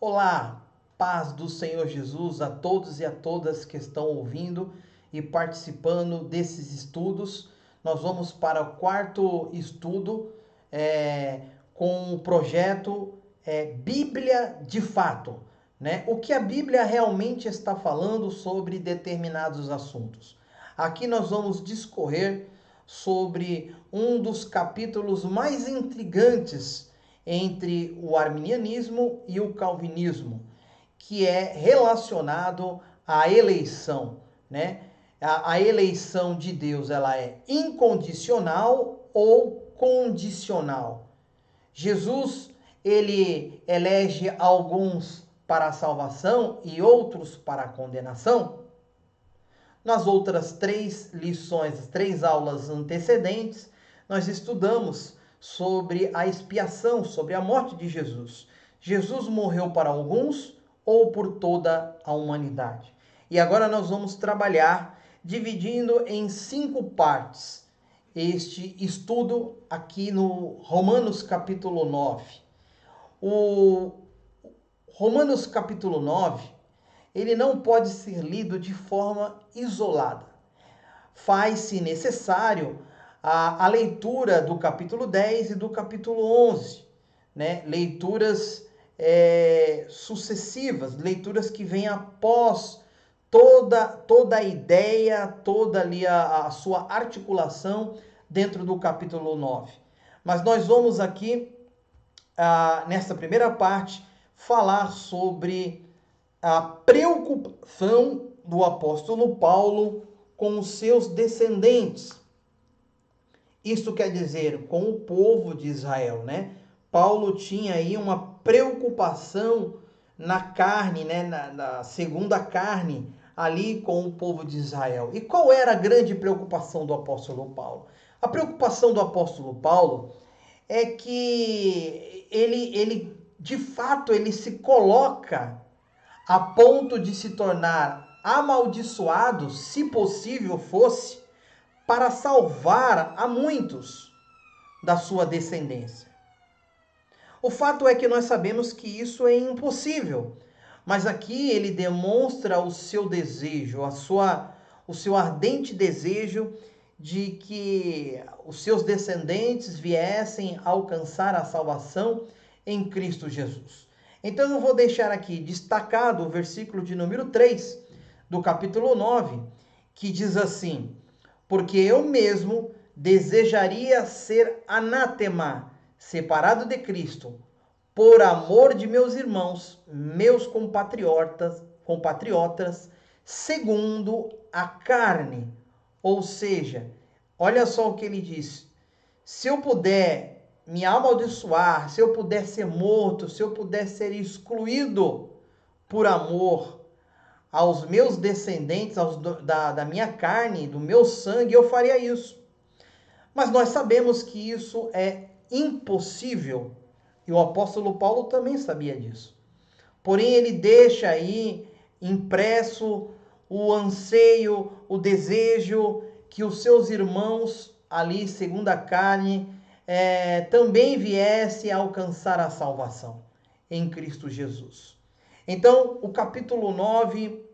Olá, paz do Senhor Jesus a todos e a todas que estão ouvindo e participando desses estudos. Nós vamos para o quarto estudo com o projeto Bíblia de Fato, né? O que a Bíblia realmente está falando sobre determinados assuntos. Aqui nós vamos discorrer sobre um dos capítulos mais intrigantes entre o arminianismo e o calvinismo, que é relacionado à eleição, né? A eleição de Deus, ela é incondicional ou condicional. Jesus, ele elege alguns para a salvação e outros para a condenação. Nas outras 3 lições, 3 aulas antecedentes, nós estudamos sobre a expiação, sobre a morte de Jesus. Jesus morreu para alguns ou por toda a humanidade. E agora nós vamos trabalhar dividindo em 5 partes este estudo aqui no Romanos capítulo 9. O Romanos capítulo 9, ele não pode ser lido de forma isolada. Faz-se necessário a leitura do capítulo 10 e do capítulo 11, né? Leituras sucessivas, leituras que vêm após toda a ideia, toda ali a sua articulação dentro do capítulo 9. Mas nós vamos aqui, nessa primeira parte, falar sobre a preocupação do apóstolo Paulo com os seus descendentes. Isto quer dizer, com o povo de Israel, né? Paulo tinha aí uma preocupação na carne, né? Na segunda carne, ali com o povo de Israel. E qual era a grande preocupação do apóstolo Paulo? A preocupação do apóstolo Paulo é que ele de fato, ele se coloca a ponto de se tornar amaldiçoado, se possível fosse, para salvar a muitos da sua descendência. O fato é que nós sabemos que isso é impossível, mas aqui ele demonstra o seu desejo, o seu ardente desejo de que os seus descendentes viessem a alcançar a salvação em Cristo Jesus. Então eu vou deixar aqui destacado o versículo de número 3 do capítulo 9, que diz assim: porque eu mesmo desejaria ser anátema, separado de Cristo, por amor de meus irmãos, meus compatriotas, segundo a carne. Ou seja, olha só o que ele diz: se eu puder me amaldiçoar, se eu puder ser morto, se eu puder ser excluído por amor aos meus descendentes, da minha carne, do meu sangue, eu faria isso. Mas nós sabemos que isso é impossível. E o apóstolo Paulo também sabia disso. Porém, ele deixa aí impresso o anseio, o desejo que os seus irmãos ali, segundo a carne, também viesse a alcançar a salvação em Cristo Jesus. Então, o capítulo 9,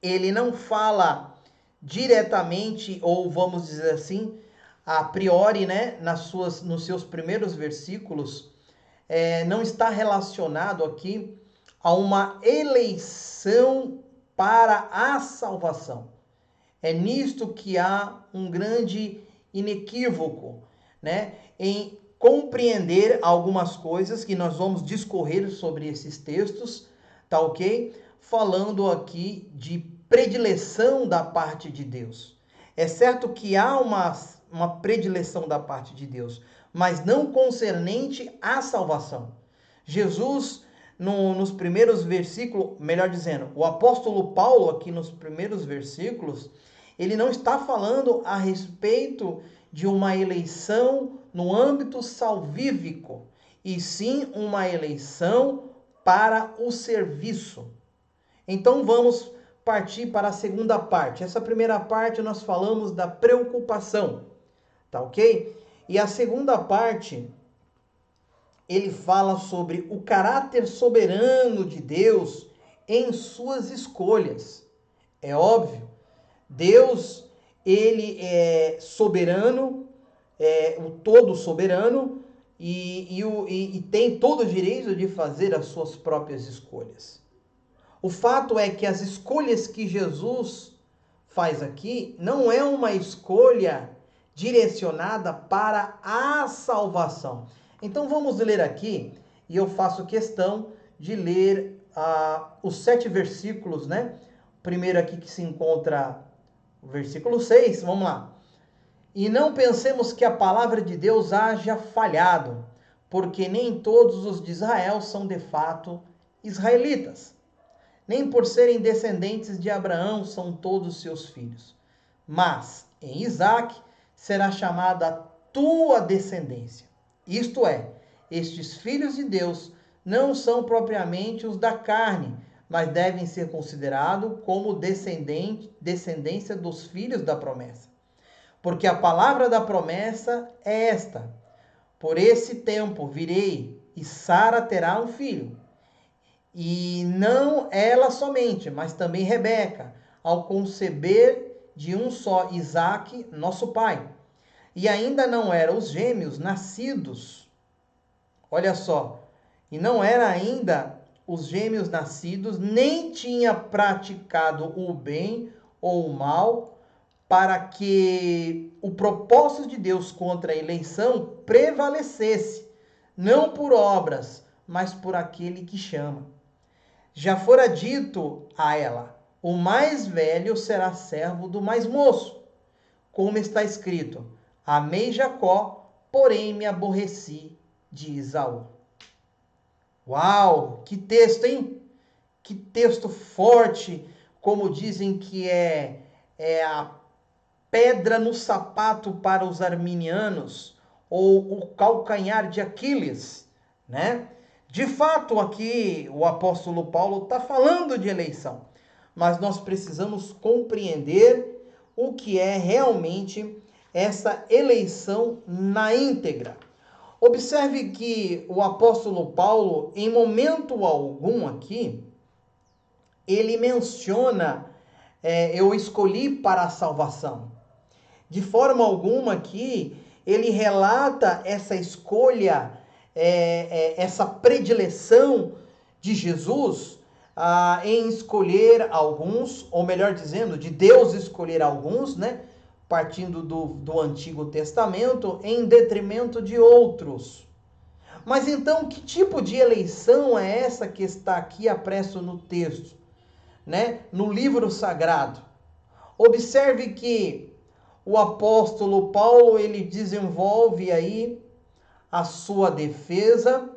ele não fala diretamente, ou vamos dizer assim, a priori, né, nos seus primeiros versículos, não está relacionado aqui a uma eleição para a salvação. É nisto que há um grande inequívoco, né, em compreender algumas coisas que nós vamos discorrer sobre esses textos, tá ok? Falando aqui de predileção da parte de Deus. É certo que há uma predileção da parte de Deus, mas não concernente à salvação. Jesus, nos primeiros versículos, melhor dizendo, o apóstolo Paulo aqui nos primeiros versículos, ele não está falando a respeito de uma eleição no âmbito salvífico, e sim uma eleição para o serviço. Então vamos partir para a segunda parte. Essa primeira parte nós falamos da preocupação, tá ok? E a segunda parte, ele fala sobre o caráter soberano de Deus em suas escolhas. É óbvio, Deus, ele é soberano, é o todo soberano e tem todo o direito de fazer as suas próprias escolhas. O fato é que as escolhas que Jesus faz aqui não é uma escolha direcionada para a salvação. Então vamos ler aqui, e eu faço questão de ler os 7 versículos, né? Primeiro aqui que se encontra o versículo 6, vamos lá. E não pensemos que a palavra de Deus haja falhado, porque nem todos os de Israel são de fato israelitas. Nem por serem descendentes de Abraão são todos seus filhos. Mas em Isaque será chamada a tua descendência. Isto é, estes filhos de Deus não são propriamente os da carne, mas devem ser considerados como descendência dos filhos da promessa. Porque a palavra da promessa é esta: por esse tempo virei, e Sara terá um filho. E não ela somente, mas também Rebeca, ao conceber de um só Isaque, nosso pai. E ainda não eram os gêmeos nascidos. Olha só, e não era ainda os gêmeos nascidos, nem tinha praticado o bem ou o mal, para que o propósito de Deus contra a eleição prevalecesse, não por obras, mas por aquele que chama. Já fora dito a ela: o mais velho será servo do mais moço. Como está escrito: amei Jacó, porém me aborreci de Esaú. Uau, que texto, hein? Que texto forte, como dizem que é a pedra no sapato para os arminianos, ou o calcanhar de Aquiles, né? De fato, aqui o apóstolo Paulo está falando de eleição, mas nós precisamos compreender o que é realmente essa eleição na íntegra. Observe que o apóstolo Paulo, em momento algum aqui, ele menciona, eu escolhi para a salvação. De forma alguma aqui, ele relata essa escolha, essa predileção de Jesus em escolher alguns, ou melhor dizendo, de Deus escolher alguns, né? Partindo do Antigo Testamento, em detrimento de outros. Mas então, que tipo de eleição é essa que está aqui apresso no texto, né? No livro sagrado? Observe que o apóstolo Paulo, ele desenvolve aí a sua defesa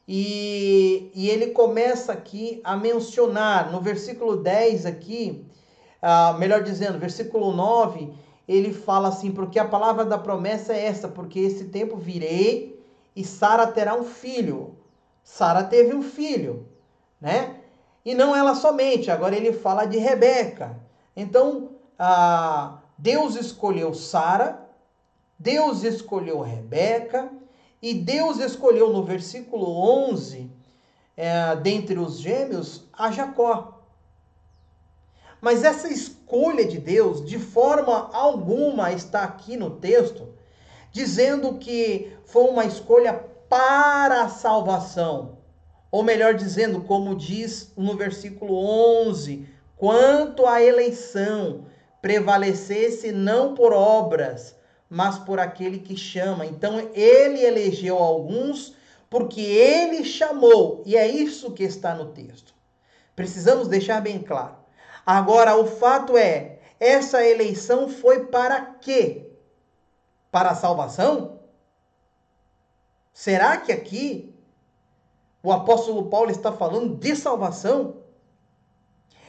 e ele começa aqui a mencionar, no versículo 10 aqui, melhor dizendo, versículo 9, ele fala assim: porque a palavra da promessa é essa, porque esse tempo virei e Sara terá um filho. Sara teve um filho, né? E não ela somente, agora ele fala de Rebeca. Então, Deus escolheu Sara, Deus escolheu Rebeca, e Deus escolheu no versículo 11, dentre os gêmeos, a Jacó. Mas essa escolha de Deus, de forma alguma, está aqui no texto, dizendo que foi uma escolha para a salvação. Ou melhor dizendo, como diz no versículo 11, quanto à eleição, prevalecesse não por obras, mas por aquele que chama. Então ele elegeu alguns porque ele chamou, e é isso que está no texto. Precisamos deixar bem claro. Agora, o fato é, essa eleição foi para quê? Para a salvação? Será que aqui o apóstolo Paulo está falando de salvação?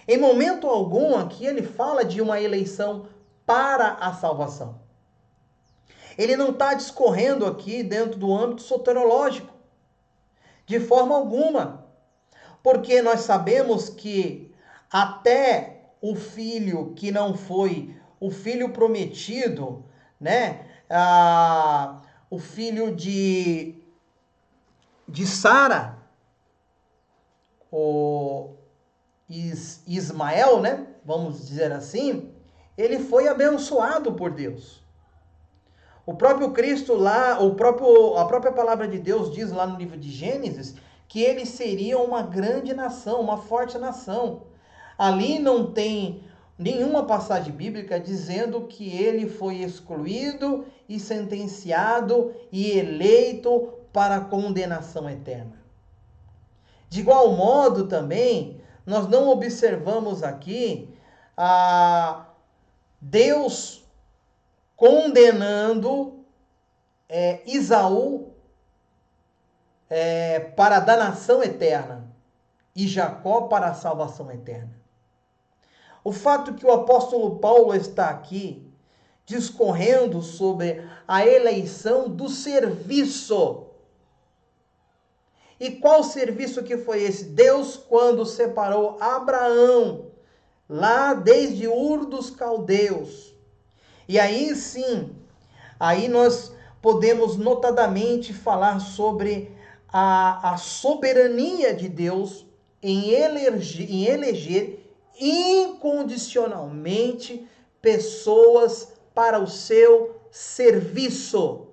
Em momento algum aqui ele fala de uma eleição para a salvação. Ele não está discorrendo aqui dentro do âmbito soterológico, de forma alguma. Porque nós sabemos que até o filho que não foi o filho prometido, né? O filho de de Sara, o Ismael, né? Vamos dizer assim, ele foi abençoado por Deus. O próprio Cristo lá, a própria palavra de Deus diz lá no livro de Gênesis que eles seriam uma grande nação, uma forte nação. Ali não tem nenhuma passagem bíblica dizendo que ele foi excluído e sentenciado e eleito para a condenação eterna. De igual modo também, nós não observamos aqui Deus condenando Esaú para a danação eterna e Jacó para a salvação eterna. O fato que o apóstolo Paulo está aqui discorrendo sobre a eleição do serviço. E qual serviço que foi esse? Deus, quando separou Abraão, lá desde Ur dos Caldeus. E aí sim, aí nós podemos notadamente falar sobre a soberania de Deus em eleger incondicionalmente pessoas para o seu serviço.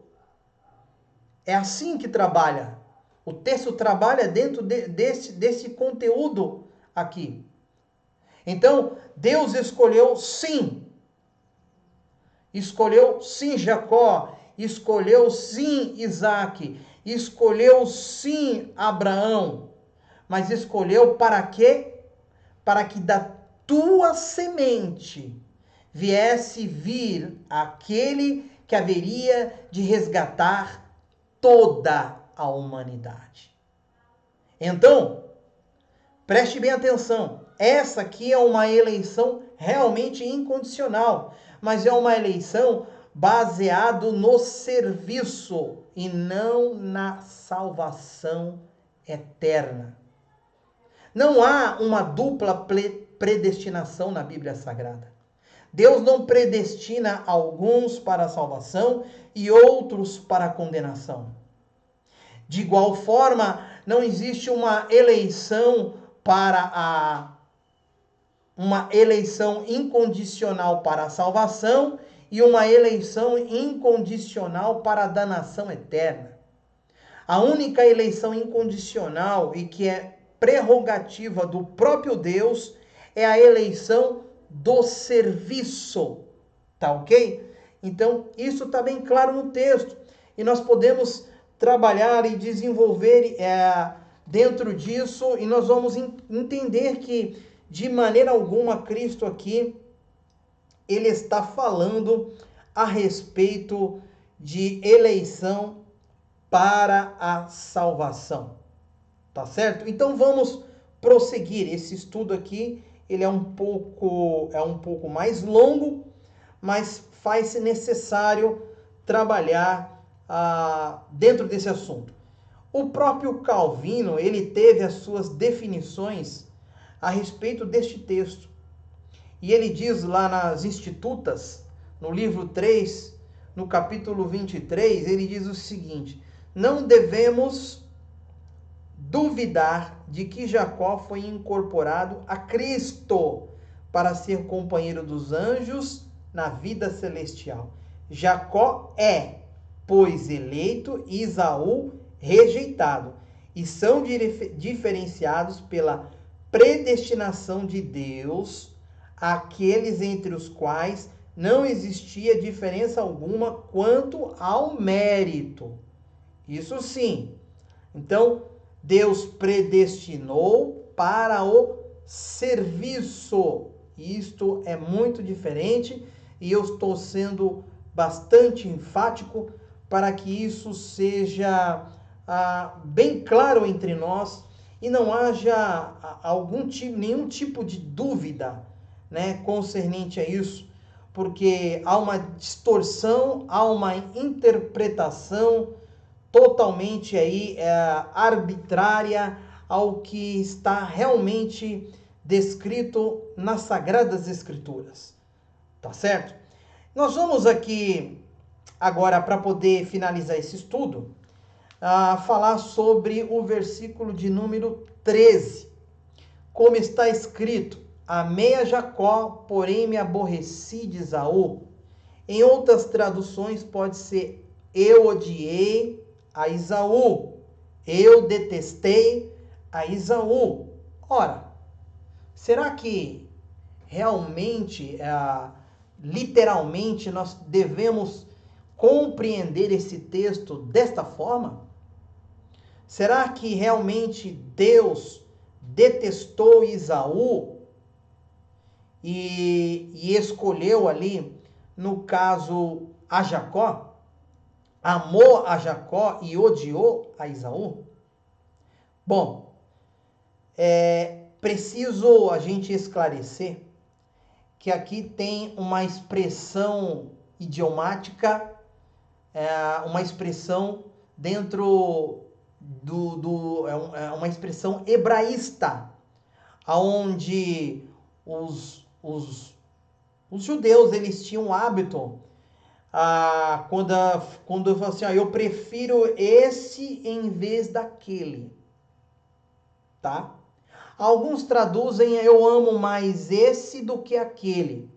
É assim que trabalha. O texto trabalha dentro desse conteúdo aqui. Então, Deus escolheu sim Jacó, escolheu sim Isaac, escolheu sim Abraão, mas escolheu para quê? Para que da tua semente viesse vir aquele que haveria de resgatar toda a humanidade. Então, preste bem atenção, essa aqui é uma eleição realmente incondicional, mas é uma eleição baseada no serviço e não na salvação eterna. Não há uma dupla predestinação na Bíblia Sagrada. Deus não predestina alguns para a salvação e outros para a condenação. De igual forma, não existe uma eleição uma eleição incondicional para a salvação e uma eleição incondicional para a danação eterna. A única eleição incondicional e que é prerrogativa do próprio Deus é a eleição do serviço, tá ok? Então, isso está bem claro no texto e nós podemos trabalhar e desenvolver dentro disso e nós vamos entender que de maneira alguma Cristo aqui ele está falando a respeito de eleição para a salvação. Tá certo? Então vamos prosseguir. Esse estudo aqui, ele é um pouco mais longo, mas faz-se necessário trabalhar dentro desse assunto. O próprio Calvino, ele teve as suas definições a respeito deste texto. E ele diz lá nas Institutas, no livro 3, no capítulo 23, ele diz o seguinte: não devemos duvidar de que Jacó foi incorporado a Cristo para ser companheiro dos anjos na vida celestial. Jacó é, pois, eleito e Esaú rejeitado, e são diferenciados pela predestinação de Deus, aqueles entre os quais não existia diferença alguma quanto ao mérito. Isso sim. Então, Deus predestinou para o serviço. Isto é muito diferente e eu estou sendo bastante enfático para que isso seja bem claro entre nós e não haja nenhum tipo de dúvida, né, concernente a isso, porque há uma distorção, há uma interpretação totalmente aí arbitrária ao que está realmente descrito nas Sagradas Escrituras. Tá certo? Nós vamos aqui agora, para poder finalizar esse estudo, falar sobre o versículo de número 13. Como está escrito: amei a Jacó, porém me aborreci de Esaú. Em outras traduções pode ser: eu odiei a Esaú, eu detestei a Esaú. Ora, será que realmente, literalmente, nós devemos compreender esse texto desta forma? Será que realmente Deus detestou Esaú e escolheu ali, no caso, a Jacó? Amou a Jacó e odiou a Esaú? Bom, é preciso a gente esclarecer que aqui tem uma expressão idiomática, uma expressão dentro uma expressão hebraísta, onde os judeus eles tinham o hábito, quando eu falo assim, eu prefiro esse em vez daquele, tá? Alguns traduzem, eu amo mais esse do que aquele.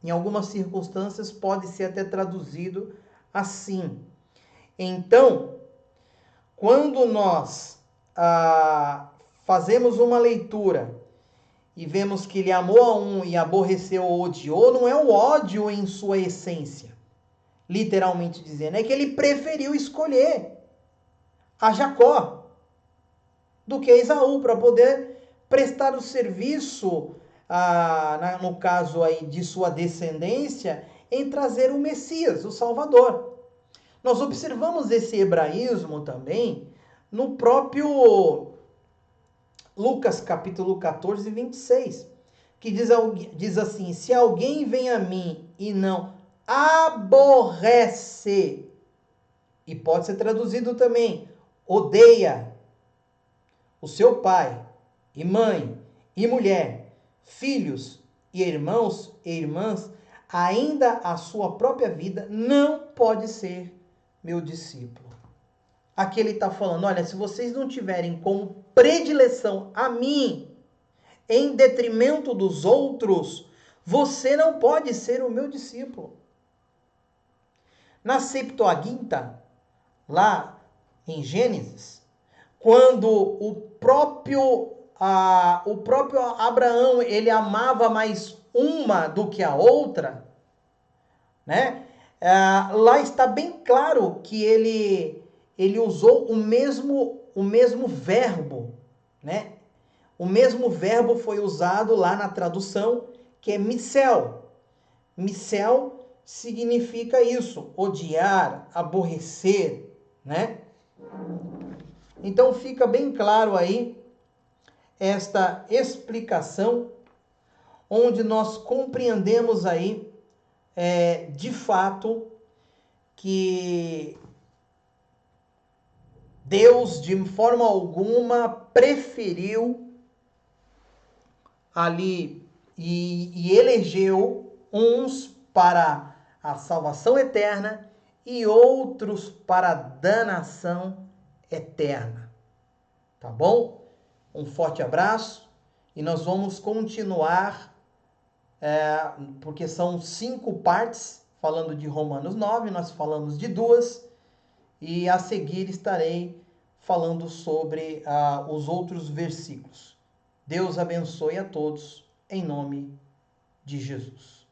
Em algumas circunstâncias pode ser até traduzido assim. Então, quando nós fazemos uma leitura e vemos que ele amou a um e aborreceu ou odiou, não é o ódio em sua essência, literalmente dizendo, é que ele preferiu escolher a Jacó do que a Esaú, para poder prestar o serviço, no caso aí de sua descendência, em trazer o Messias, o Salvador. Nós observamos esse hebraísmo também no próprio Lucas capítulo 14, 26, que diz assim: se alguém vem a mim e não aborrece, e pode ser traduzido também, odeia o seu pai e mãe e mulher, filhos e irmãos e irmãs, ainda a sua própria vida, não pode ser meu discípulo. Aqui ele está falando, olha, se vocês não tiverem como predileção a mim, em detrimento dos outros, você não pode ser o meu discípulo. Na Septuaginta, lá em Gênesis, quando o próprio Abraão, ele amava mais uma do que a outra, né? Lá está bem claro que ele usou o mesmo verbo, né? O mesmo verbo foi usado lá na tradução, que é missel. Missel significa isso, odiar, aborrecer, né? Então fica bem claro aí esta explicação, onde nós compreendemos aí, de fato, que Deus de forma alguma preferiu ali e elegeu uns para a salvação eterna e outros para a danação eterna. Tá bom? Um forte abraço e nós vamos continuar, porque são 5 partes, falando de Romanos 9, nós falamos de 2, e a seguir estarei falando sobre os outros versículos. Deus abençoe a todos, em nome de Jesus.